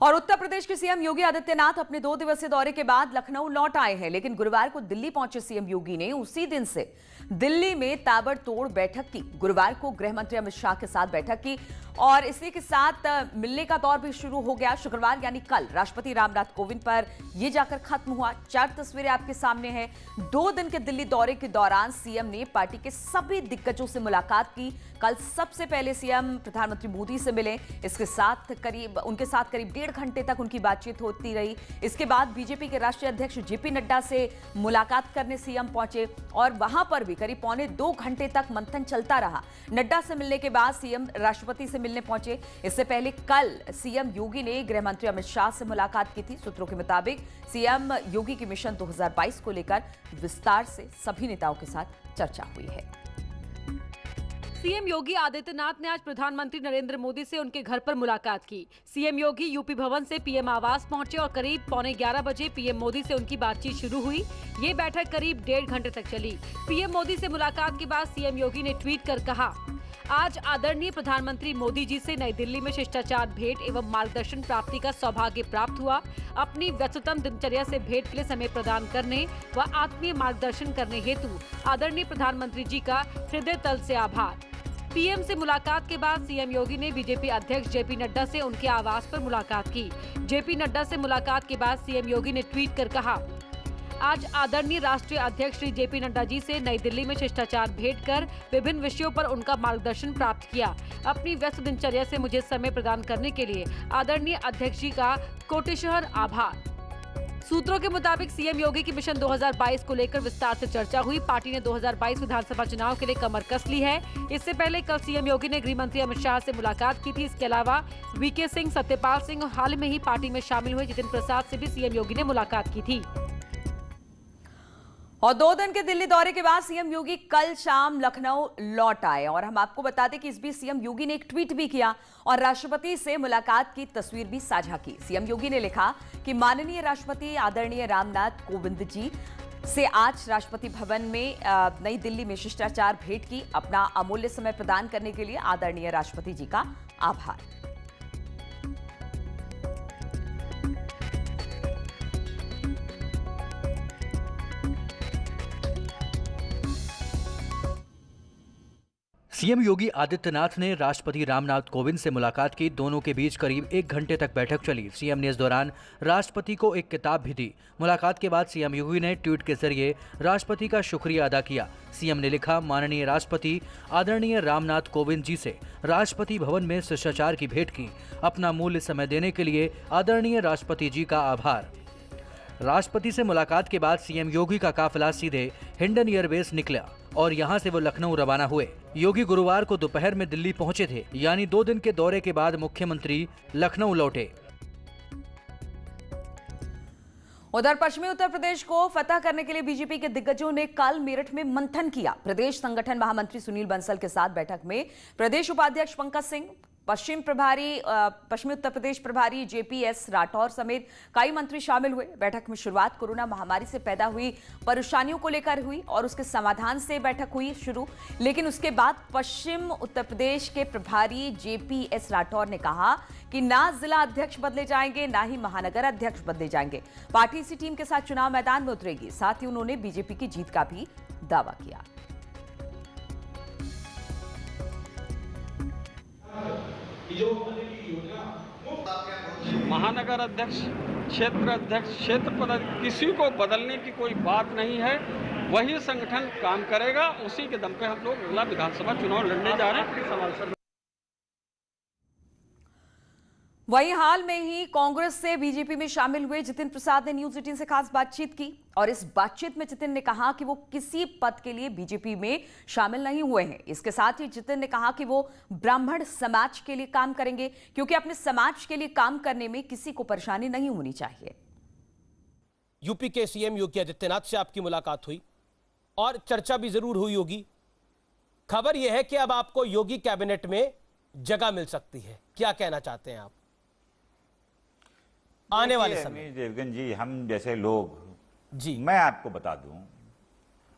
और उत्तर प्रदेश के सीएम योगी आदित्यनाथ अपने 2 दिवसीय दौरे के बाद लखनऊ लौट आए हैं, लेकिन गुरुवार को दिल्ली पहुंचे सीएम योगी ने उसी दिन से दिल्ली में ताबड़तोड़ बैठक की। गुरुवार को गृह मंत्री अमित शाह के साथ बैठक की और इसी के साथ मिलने का दौर भी शुरू हो गया। शुक्रवार यानी कल राष्ट्रपति रामनाथ कोविंद पर यह जाकर खत्म हुआ। 4 तस्वीरें आपके सामने हैं। 2 दिन के दिल्ली दौरे के दौरान सीएम ने पार्टी के सभी दिग्गजों से मुलाकात की। कल सबसे पहले सीएम प्रधानमंत्री मोदी से मिले। उनके साथ करीब 1.5 घंटे तक उनकी बातचीत होती रही। इसके बाद बीजेपी के राष्ट्रीय अध्यक्ष जेपी नड्डा से मुलाकात करने सीएम पहुंचे और वहां पर भी करीब 1.25 घंटे तक मंथन चलता रहा। नड्डा से मिलने के बाद सीएम राष्ट्रपति से मिलने पहुंचे। इससे पहले कल सीएम योगी ने गृह मंत्री अमित शाह से मुलाकात की थी। सूत्रों के मुताबिक सीएम योगी की मिशन 2022 को लेकर विस्तार से सभी नेताओं के साथ चर्चा हुई है। सीएम योगी आदित्यनाथ ने आज प्रधानमंत्री नरेंद्र मोदी से उनके घर पर मुलाकात की। सीएम योगी यूपी भवन से पीएम आवास पहुंचे और करीब 11:15 बजे पीएम मोदी से उनकी बातचीत शुरू हुई। ये बैठक करीब 1.5 घंटे तक चली। पीएम मोदी से मुलाकात के बाद सीएम योगी ने ट्वीट कर कहा, आज आदरणीय प्रधानमंत्री मोदी जी से नई दिल्ली में शिष्टाचार भेंट एवं मार्गदर्शन प्राप्ति का सौभाग्य प्राप्त हुआ। अपनी व्यस्ततम दिनचर्या से भेंट के लिए समय प्रदान करने व आत्मीय मार्गदर्शन करने हेतु आदरणीय प्रधानमंत्री जी का हृदय तल से आभार। पीएम से मुलाकात के बाद सीएम योगी ने बीजेपी अध्यक्ष जेपी नड्डा से उनके आवास पर मुलाकात की। जेपी नड्डा से मुलाकात के बाद सीएम योगी ने ट्वीट कर कहा, आज आदरणीय राष्ट्रीय अध्यक्ष श्री जेपी नड्डा जी से नई दिल्ली में शिष्टाचार भेंट कर विभिन्न विषयों पर उनका मार्गदर्शन प्राप्त किया। अपनी व्यस्त दिनचर्या से मुझे समय प्रदान करने के लिए आदरणीय अध्यक्ष जी का कोटिशहर आभार। सूत्रों के मुताबिक सीएम योगी की मिशन 2022 को लेकर विस्तार से चर्चा हुई। पार्टी ने 2022 विधानसभा चुनाव के लिए कमर कस ली है। इससे पहले कल सीएम योगी ने गृह मंत्री अमित शाह से मुलाकात की थी। इसके अलावा वीके सिंह, सत्यपाल सिंह और हाल में ही पार्टी में शामिल हुए जितिन प्रसाद से भी सीएम योगी ने मुलाकात की थी। और 2 दिन के दिल्ली दौरे के बाद सीएम योगी कल शाम लखनऊ लौट आए और हम आपको बता दें कि इस बीच सीएम योगी ने एक ट्वीट भी किया और राष्ट्रपति से मुलाकात की तस्वीर भी साझा की। सीएम योगी ने लिखा कि माननीय राष्ट्रपति आदरणीय रामनाथ कोविंद जी से आज राष्ट्रपति भवन में नई दिल्ली में शिष्टाचार भेंट की। अपना अमूल्य समय प्रदान करने के लिए आदरणीय राष्ट्रपति जी का आभार। सीएम योगी आदित्यनाथ ने राष्ट्रपति रामनाथ कोविंद से मुलाकात की। दोनों के बीच करीब 1 घंटे तक बैठक चली। सीएम ने इस दौरान राष्ट्रपति को एक किताब भी दी। मुलाकात के बाद सीएम योगी ने ट्वीट के जरिए राष्ट्रपति का शुक्रिया अदा किया। सीएम ने लिखा, माननीय राष्ट्रपति आदरणीय रामनाथ कोविंद जी से राष्ट्रपति भवन में शिष्टाचार की भेंट की। अपना मूल्य समय देने के लिए आदरणीय राष्ट्रपति जी का आभार। राष्ट्रपति से मुलाकात के बाद सीएम योगी का काफिला सीधे हिंडन एयरबेस निकला और यहां से वो लखनऊ रवाना हुए। योगी गुरुवार को दोपहर में दिल्ली पहुंचे थे, यानी 2 दिन के दौरे के बाद मुख्यमंत्री लखनऊ लौटे। उधर पश्चिमी उत्तर प्रदेश को फतह करने के लिए बीजेपी के दिग्गजों ने कल मेरठ में मंथन किया। प्रदेश संगठन महामंत्री सुनील बंसल के साथ बैठक में प्रदेश उपाध्यक्ष पंकज सिंह, पश्चिमी उत्तर प्रदेश प्रभारी जेपीएस राठौर समेत कई मंत्री शामिल हुए। बैठक में शुरुआत कोरोना महामारी से पैदा हुई परेशानियों को लेकर हुई और उसके समाधान से बैठक हुई शुरू। लेकिन उसके बाद पश्चिम उत्तर प्रदेश के प्रभारी जेपीएस राठौर ने कहा कि ना जिला अध्यक्ष बदले जाएंगे, ना ही महानगर अध्यक्ष बदले जाएंगे। पार्टी इसी टीम के साथ चुनाव मैदान में उतरेगी। साथ ही उन्होंने बीजेपी की जीत का भी दावा किया। महानगर अध्यक्ष, क्षेत्र अध्यक्ष, क्षेत्र पद किसी को बदलने की कोई बात नहीं है। वही संगठन काम करेगा। उसी के दम पे हम लोग अगला विधानसभा चुनाव लड़ने जा रहे हैं। वहीं हाल में ही कांग्रेस से बीजेपी में शामिल हुए जितिन प्रसाद ने न्यूज 18 से खास बातचीत की और इस बातचीत में जितिन ने कहा कि वो किसी पद के लिए बीजेपी में शामिल नहीं हुए हैं। इसके साथ ही जितिन ने कहा कि वो ब्राह्मण समाज के लिए काम करेंगे, क्योंकि अपने समाज के लिए काम करने में किसी को परेशानी नहीं होनी चाहिए। यूपी के सीएम योगी आदित्यनाथ से आपकी मुलाकात हुई और चर्चा भी जरूर हुई होगी। खबर यह है कि अब आपको योगी कैबिनेट में जगह मिल सकती है। क्या कहना चाहते हैं आप आने वाले समय? देवगन जी, हम जैसे लोग जी, मैं आपको बता दूं,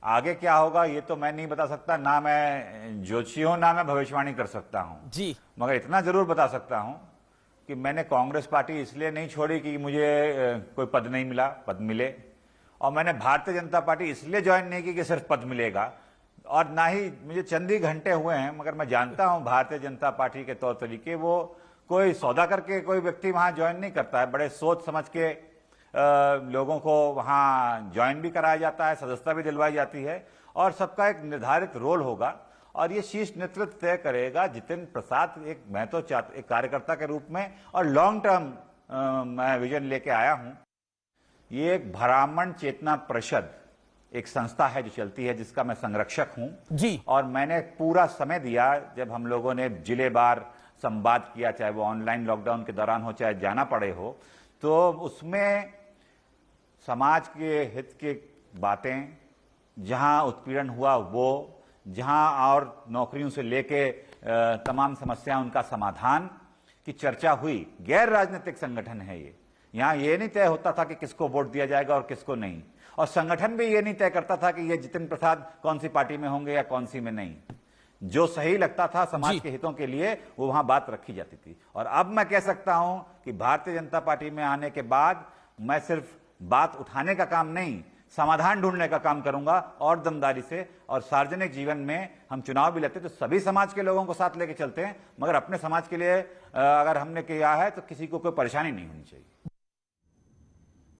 आगे क्या होगा ये तो मैं नहीं बता सकता। ना मैं ज्योतिषी हूं, ना मैं भविष्यवाणी कर सकता हूं जी, मगर इतना जरूर बता सकता हूं कि मैंने कांग्रेस पार्टी इसलिए नहीं छोड़ी कि मुझे कोई पद नहीं मिला, पद मिले, और मैंने भारतीय जनता पार्टी इसलिए ज्वाइन नहीं की कि सिर्फ पद मिलेगा, और ना ही मुझे चंद ही घंटे हुए हैं, मगर मैं जानता हूं भारतीय जनता पार्टी के तौर तरीके। वो कोई सौदा करके कोई व्यक्ति वहां ज्वाइन नहीं करता है, बड़े सोच समझ के लोगों को वहां ज्वाइन भी कराया जाता है, सदस्यता भी दिलवाई जाती है, और सबका एक निर्धारित रोल होगा, और ये शीर्ष नेतृत्व तय करेगा। जितेंद्र प्रसाद मैं तो एक कार्यकर्ता के रूप में और लॉन्ग टर्म मैं विजन लेके आया हूं। ये एक ब्राह्मण चेतना परिषद एक संस्था है जो चलती है, जिसका मैं संरक्षक हूं जी। और मैंने पूरा समय दिया, जब हम लोगों ने जिलेवार संवाद किया, चाहे वो ऑनलाइन लॉकडाउन के दौरान हो चाहे जाना पड़े हो, तो उसमें समाज के हित की बातें, जहां उत्पीड़न हुआ वो, जहां और नौकरियों से लेके तमाम समस्याएं, उनका समाधान की चर्चा हुई। गैर राजनीतिक संगठन है ये, यहां ये नहीं तय होता था कि किसको वोट दिया जाएगा और किसको नहीं, और संगठन भी ये नहीं तय करता था कि ये जितेंद्र प्रसाद कौन सी पार्टी में होंगे या कौन सी में नहीं। जो सही लगता था समाज के हितों के लिए, वो वहां बात रखी जाती थी। और अब मैं कह सकता हूं कि भारतीय जनता पार्टी में आने के बाद मैं सिर्फ बात उठाने का काम नहीं, समाधान ढूंढने का काम करूंगा और दमदारी से। और सार्वजनिक जीवन में हम चुनाव भी लेते तो सभी समाज के लोगों को साथ लेके चलते हैं, मगर अपने समाज के लिए अगर हमने किया है तो किसी को कोई परेशानी नहीं होनी चाहिए।